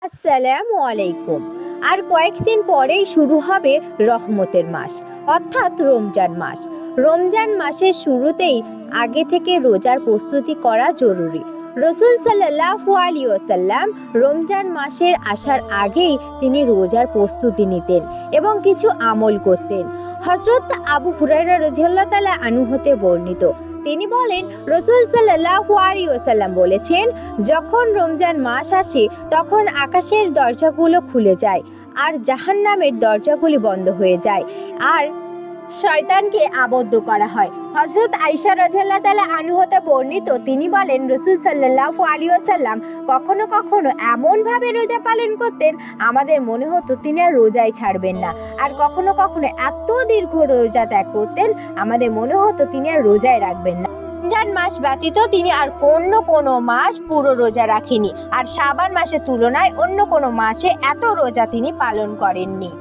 আসসালামু আলাইকুম। আর কয়েকদিন পরেই শুরু হবে রহমতের মাস, অর্থাৎ রমজান মাস। রমজান মাসের শুরুতেই আগে থেকে রোজার প্রস্তুতি করা জরুরি। রসুল সাল্লাল্লাহু আলাইহি ওয়াসাল্লাম রমজান মাসের আসার আগেই তিনি রোজার প্রস্তুতি নিতেন এবং কিছু আমল করতেন। হযরত আবু হুরায়রা রাদিয়াল্লাহু তাআলা আনহু হতে বর্ণিত, তিনি বলেন, রসুল সাল্লাল্লাহু আলাইহি ওয়াসাল্লাম বলেছেন, যখন রমজান মাস আসে তখন আকাশের দরজাগুলো খুলে যায় আর জাহান্নামের দরজাগুলি বন্ধ হয়ে যায় আর শয়তানকে আবদ্ধ করা হয়। হযরত আয়েশা রাদিয়াল্লাহু তাআলা আনহা হতে বর্ণিত, তিনি বলেন, রাসূল সাল্লাল্লাহু আলাইহি ওয়াসাল্লাম কখনো কখনো এমন ভাবে রোজা পালন করতেন আমাদের মনে হতো তিনি আর রোজাই ছাড়বেন না, আর কখনো কখনো এত দীর্ঘ রোজা ত্যাগ করতেন আমাদের মনে হতো তিনি আর রোজাই রাখবেন না। রমজান মাস ব্যতীত তিনি আর কোনো মাস পুরো রোজা রাখেনি, আর শাবান মাসের তুলনায় অন্য কোনো মাসে এত রোজা তিনি পালন করেননি।